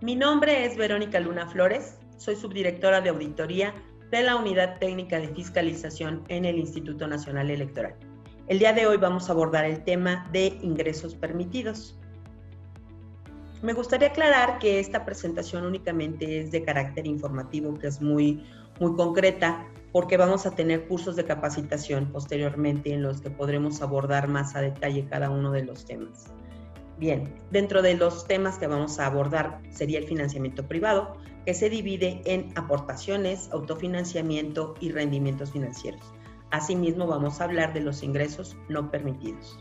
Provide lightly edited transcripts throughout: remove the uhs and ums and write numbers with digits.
Mi nombre es Verónica Luna Flores, soy subdirectora de auditoría de la Unidad Técnica de Fiscalización en el Instituto Nacional Electoral. El día de hoy vamos a abordar el tema de ingresos permitidos. Me gustaría aclarar que esta presentación únicamente es de carácter informativo, que es muy concreta, porque vamos a tener cursos de capacitación posteriormente en los que podremos abordar más a detalle cada uno de los temas. Bien, dentro de los temas que vamos a abordar sería el financiamiento privado, que se divide en aportaciones, autofinanciamiento y rendimientos financieros. Asimismo, vamos a hablar de los ingresos no permitidos.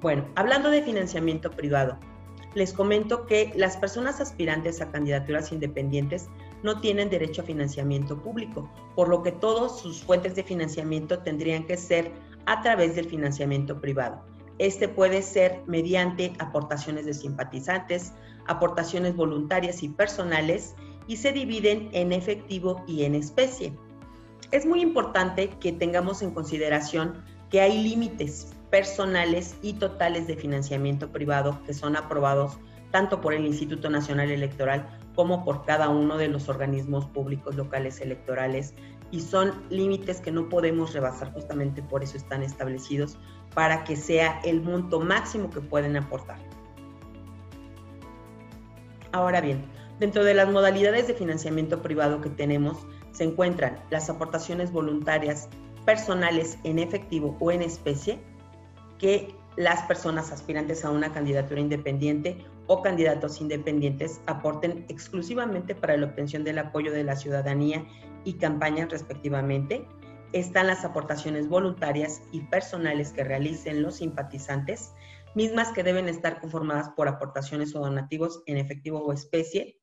Bueno, hablando de financiamiento privado, les comento que las personas aspirantes a candidaturas independientes no tienen derecho a financiamiento público, por lo que todas sus fuentes de financiamiento tendrían que ser a través del financiamiento privado. Este puede ser mediante aportaciones de simpatizantes, aportaciones voluntarias y personales, y se dividen en efectivo y en especie. Es muy importante que tengamos en consideración que hay límites personales y totales de financiamiento privado que son aprobados tanto por el Instituto Nacional Electoral como por cada uno de los organismos públicos locales electorales, y son límites que no podemos rebasar, justamente por eso están establecidos, para que sea el monto máximo que pueden aportar. Ahora bien, dentro de las modalidades de financiamiento privado que tenemos se encuentran las aportaciones voluntarias personales en efectivo o en especie, que las personas aspirantes a una candidatura independiente o candidatos independientes aporten exclusivamente para la obtención del apoyo de la ciudadanía y campañas respectivamente. Están las aportaciones voluntarias y personales que realicen los simpatizantes, mismas que deben estar conformadas por aportaciones o donativos en efectivo o especie.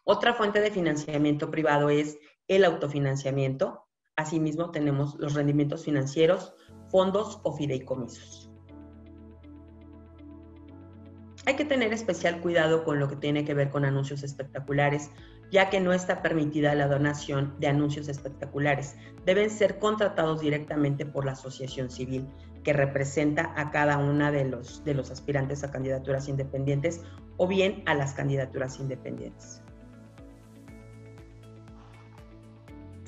Otra fuente de financiamiento privado es el autofinanciamiento. Asimismo, tenemos los rendimientos financieros, fondos o fideicomisos. Hay que tener especial cuidado con lo que tiene que ver con anuncios espectaculares, ya que no está permitida la donación de anuncios espectaculares. Deben ser contratados directamente por la asociación civil que representa a cada una de los aspirantes a candidaturas independientes o bien a las candidaturas independientes.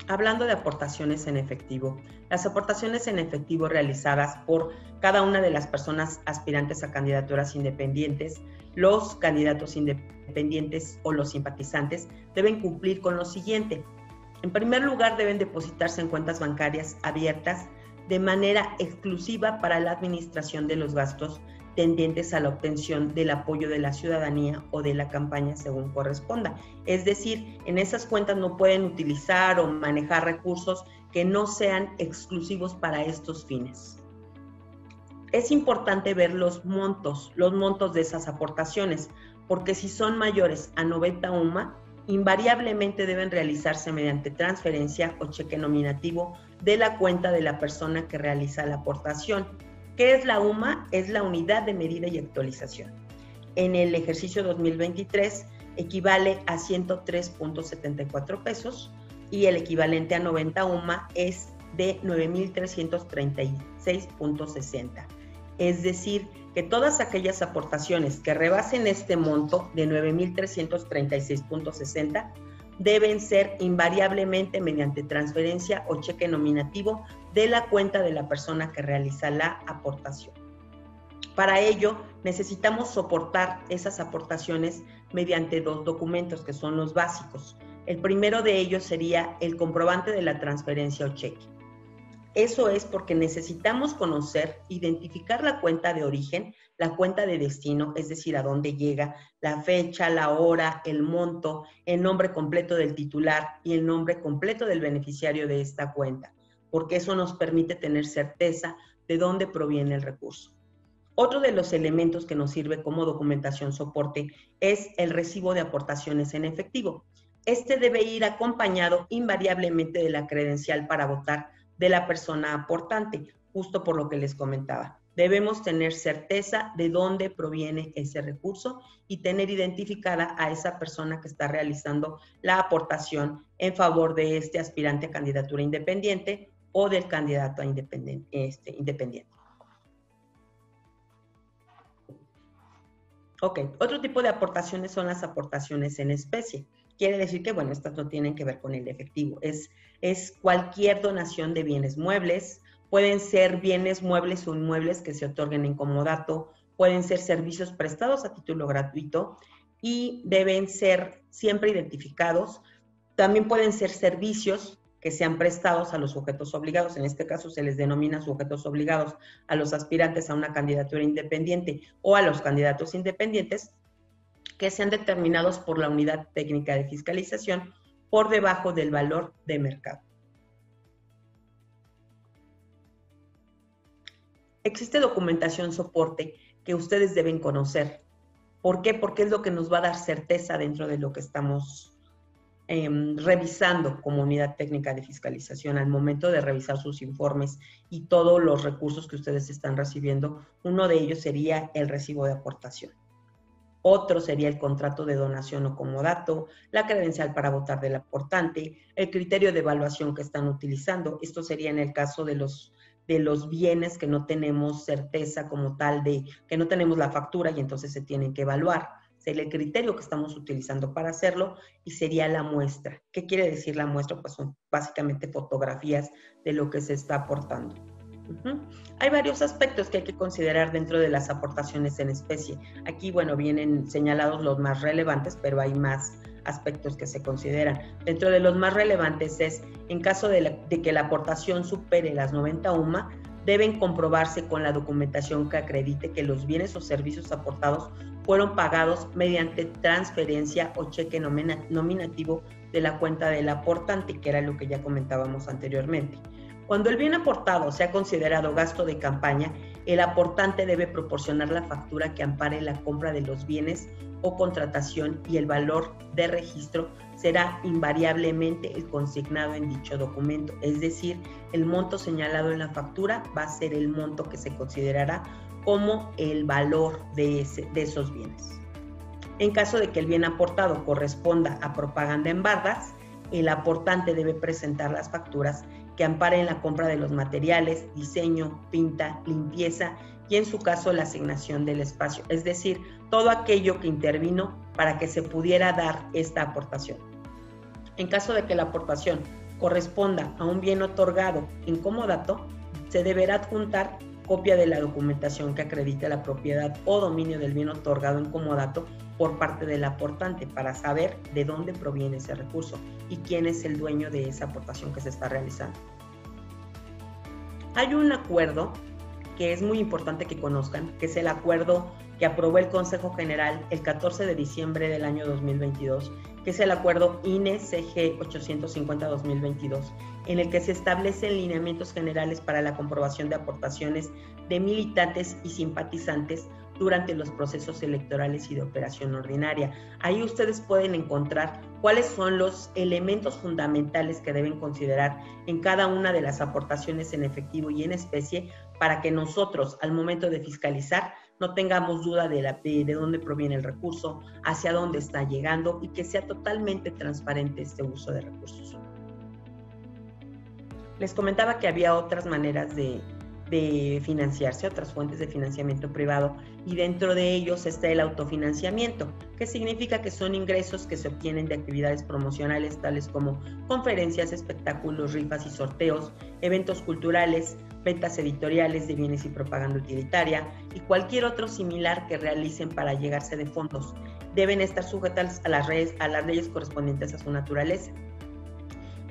Hablando de aportaciones en efectivo, las aportaciones en efectivo realizadas por cada una de las personas aspirantes a candidaturas independientes, los candidatos independientes o los simpatizantes deben cumplir con lo siguiente. En primer lugar, deben depositarse en cuentas bancarias abiertas de manera exclusiva para la administración de los gastos tendientes a la obtención del apoyo de la ciudadanía o de la campaña según corresponda. Es decir, en esas cuentas no pueden utilizar o manejar recursos que no sean exclusivos para estos fines. Es importante ver los montos de esas aportaciones, porque si son mayores a 90 UMA, invariablemente deben realizarse mediante transferencia o cheque nominativo de la cuenta de la persona que realiza la aportación. ¿Qué es la UMA? Es la unidad de medida y actualización. En el ejercicio 2023 equivale a 103.74 pesos y el equivalente a 90 UMA es de 9.336.60. Es decir, que todas aquellas aportaciones que rebasen este monto de 9.336.60 deben ser invariablemente mediante transferencia o cheque nominativo de la cuenta de la persona que realiza la aportación. Para ello, necesitamos soportar esas aportaciones mediante dos documentos que son los básicos. El primero de ellos sería el comprobante de la transferencia o cheque. Eso es porque necesitamos conocer, identificar la cuenta de origen, la cuenta de destino, es decir, a dónde llega, la fecha, la hora, el monto, el nombre completo del titular y el nombre completo del beneficiario de esta cuenta, porque eso nos permite tener certeza de dónde proviene el recurso. Otro de los elementos que nos sirve como documentación soporte es el recibo de aportaciones en efectivo. Este debe ir acompañado invariablemente de la credencial para votar de la persona aportante, justo por lo que les comentaba. Debemos tener certeza de dónde proviene ese recurso y tener identificada a esa persona que está realizando la aportación en favor de este aspirante a candidatura independiente o del candidato a independiente. Ok, otro tipo de aportaciones son las aportaciones en especie. Quiere decir que, bueno, estas no tienen que ver con el efectivo. Es cualquier donación de bienes muebles. Pueden ser bienes muebles o inmuebles que se otorguen en comodato. Pueden ser servicios prestados a título gratuito y deben ser siempre identificados. También pueden ser servicios que sean prestados a los sujetos obligados. En este caso se les denomina sujetos obligados a los aspirantes a una candidatura independiente o a los candidatos independientes que sean determinados por la unidad técnica de fiscalización por debajo del valor de mercado. Existe documentación soporte que ustedes deben conocer. ¿Por qué? Porque es lo que nos va a dar certeza dentro de lo que estamos revisando como unidad técnica de fiscalización al momento de revisar sus informes y todos los recursos que ustedes están recibiendo. Uno de ellos sería el recibo de aportación. Otro sería el contrato de donación o comodato, la credencial para votar del aportante, el criterio de evaluación que están utilizando. Esto sería en el caso de los bienes que no tenemos certeza como tal de que no tenemos la factura y entonces se tienen que evaluar. Sería el criterio que estamos utilizando para hacerlo y sería la muestra. ¿Qué quiere decir la muestra? Pues son básicamente fotografías de lo que se está aportando. Hay varios aspectos que hay que considerar dentro de las aportaciones en especie. Aquí, bueno, vienen señalados los más relevantes, pero hay más aspectos que se consideran. Dentro de los más relevantes es, en caso de que la aportación supere las 90 UMA, deben comprobarse con la documentación que acredite que los bienes o servicios aportados fueron pagados mediante transferencia o cheque nominativo de la cuenta del aportante, que era lo que ya comentábamos anteriormente. Cuando el bien aportado sea considerado gasto de campaña, el aportante debe proporcionar la factura que ampare la compra de los bienes o contratación y el valor de registro será invariablemente el consignado en dicho documento. Es decir, el monto señalado en la factura va a ser el monto que se considerará como el valor de esos bienes. En caso de que el bien aportado corresponda a propaganda en bardas, el aportante debe presentar las facturas que amparen la compra de los materiales, diseño, pinta, limpieza y en su caso la asignación del espacio, es decir, todo aquello que intervino para que se pudiera dar esta aportación. En caso de que la aportación corresponda a un bien otorgado en comodato, se deberá adjuntar copia de la documentación que acredite la propiedad o dominio del bien otorgado en comodato por parte del aportante para saber de dónde proviene ese recurso y quién es el dueño de esa aportación que se está realizando. Hay un acuerdo que es muy importante que conozcan, que es el acuerdo que aprobó el Consejo General el 14 de diciembre del año 2022, que es el acuerdo INE-CG 850-2022, en el que se establecen lineamientos generales para la comprobación de aportaciones de militantes y simpatizantes durante los procesos electorales y de operación ordinaria. Ahí ustedes pueden encontrar cuáles son los elementos fundamentales que deben considerar en cada una de las aportaciones en efectivo y en especie para que nosotros, al momento de fiscalizar, no tengamos duda de dónde proviene el recurso, hacia dónde está llegando y que sea totalmente transparente este uso de recursos. Les comentaba que había otras maneras de financiarse, otras fuentes de financiamiento privado, y dentro de ellos está el autofinanciamiento, que significa que son ingresos que se obtienen de actividades promocionales tales como conferencias, espectáculos, rifas y sorteos, eventos culturales, ventas editoriales de bienes y propaganda utilitaria y cualquier otro similar que realicen para llegarse de fondos. Deben estar sujetas a las leyes correspondientes a su naturaleza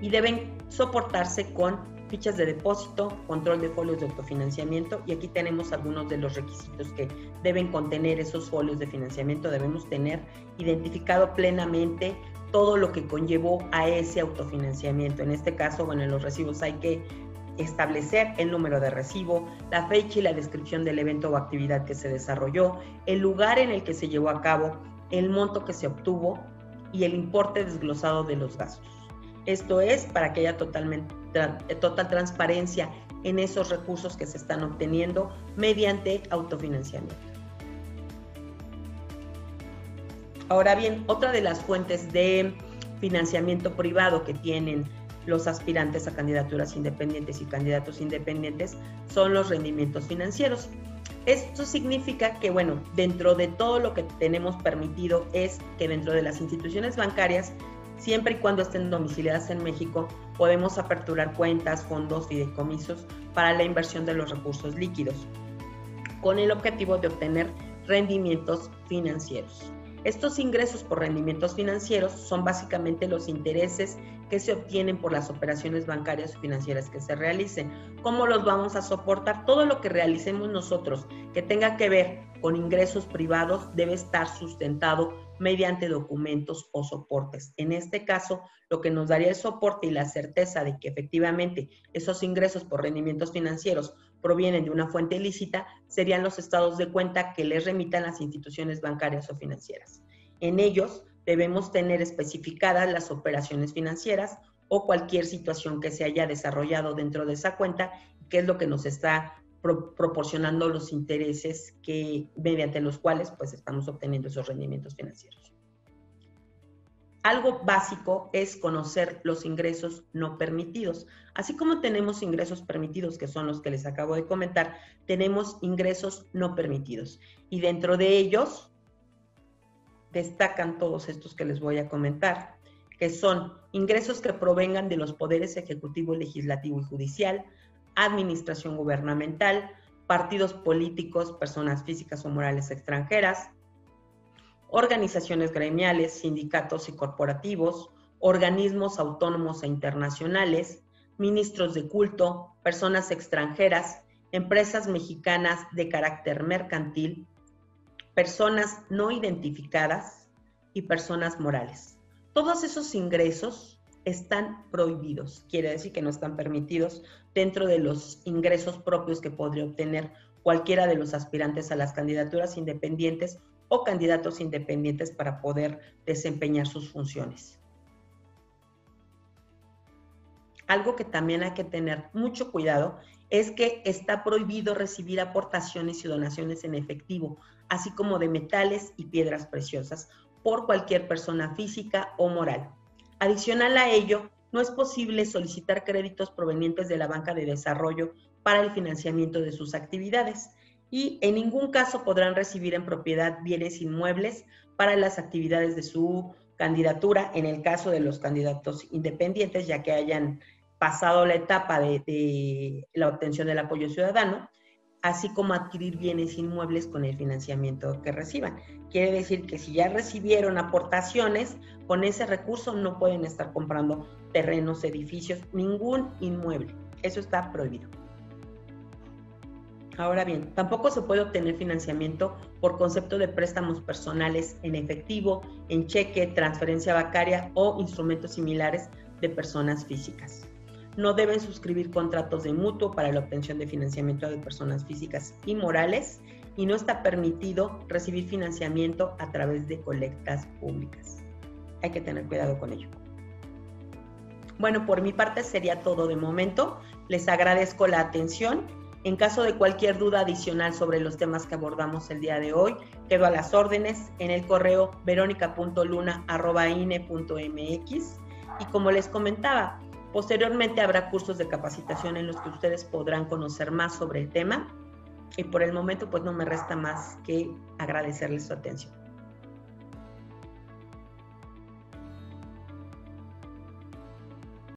y deben soportarse con fichas de depósito, control de folios de autofinanciamiento, y aquí tenemos algunos de los requisitos que deben contener esos folios de financiamiento. Debemos tener identificado plenamente todo lo que conllevó a ese autofinanciamiento. En este caso, bueno, en los recibos hay que establecer el número de recibo, la fecha y la descripción del evento o actividad que se desarrolló, el lugar en el que se llevó a cabo, el monto que se obtuvo y el importe desglosado de los gastos. Esto es para que haya total transparencia en esos recursos que se están obteniendo mediante autofinanciamiento. Ahora bien, otra de las fuentes de financiamiento privado que tienen los aspirantes a candidaturas independientes y candidatos independientes son los rendimientos financieros. Esto significa que, bueno, dentro de todo lo que tenemos permitido es que dentro de las instituciones bancarias, siempre y cuando estén domiciliadas en México, podemos aperturar cuentas, fondos, fideicomisos para la inversión de los recursos líquidos, con el objetivo de obtener rendimientos financieros. Estos ingresos por rendimientos financieros son básicamente los intereses que se obtienen por las operaciones bancarias o financieras que se realicen. ¿Cómo los vamos a soportar? Todo lo que realicemos nosotros que tenga que ver con ingresos privados debe estar sustentado mediante documentos o soportes. En este caso, lo que nos daría el soporte y la certeza de que efectivamente esos ingresos por rendimientos financieros provienen de una fuente ilícita serían los estados de cuenta que les remitan las instituciones bancarias o financieras. En ellos debemos tener especificadas las operaciones financieras o cualquier situación que se haya desarrollado dentro de esa cuenta, que es lo que nos está proporcionando los intereses mediante los cuales pues estamos obteniendo esos rendimientos financieros. Algo básico es conocer los ingresos no permitidos. Así como tenemos ingresos permitidos, que son los que les acabo de comentar, tenemos ingresos no permitidos. Y dentro de ellos destacan todos estos que les voy a comentar, que son ingresos que provengan de los poderes ejecutivo, legislativo y judicial, administración gubernamental, partidos políticos, personas físicas o morales extranjeras, organizaciones gremiales, sindicatos y corporativos, organismos autónomos e internacionales, ministros de culto, personas extranjeras, empresas mexicanas de carácter mercantil, personas no identificadas y personas morales. Todos esos ingresos están prohibidos, quiere decir que no están permitidos dentro de los ingresos propios que podría obtener cualquiera de los aspirantes a las candidaturas independientes o candidatos independientes para poder desempeñar sus funciones. Algo que también hay que tener mucho cuidado es que está prohibido recibir aportaciones y donaciones en efectivo, así como de metales y piedras preciosas, por cualquier persona física o moral. Adicional a ello, no es posible solicitar créditos provenientes de la banca de desarrollo para el financiamiento de sus actividades, y en ningún caso podrán recibir en propiedad bienes inmuebles para las actividades de su candidatura, en el caso de los candidatos independientes, ya que hayan pasado la etapa de la obtención del apoyo ciudadano, así como adquirir bienes inmuebles con el financiamiento que reciban. Quiere decir que si ya recibieron aportaciones, con ese recurso no pueden estar comprando terrenos, edificios, ningún inmueble. Eso está prohibido. Ahora bien, tampoco se puede obtener financiamiento por concepto de préstamos personales en efectivo, en cheque, transferencia bancaria o instrumentos similares de personas físicas. No deben suscribir contratos de mutuo para la obtención de financiamiento de personas físicas y morales, y no está permitido recibir financiamiento a través de colectas públicas. Hay que tener cuidado con ello. Bueno, por mi parte sería todo de momento. Les agradezco la atención. En caso de cualquier duda adicional sobre los temas que abordamos el día de hoy, quedo a las órdenes en el correo veronica.luna@ine.mx, y como les comentaba, posteriormente habrá cursos de capacitación en los que ustedes podrán conocer más sobre el tema, y por el momento pues no me resta más que agradecerles su atención.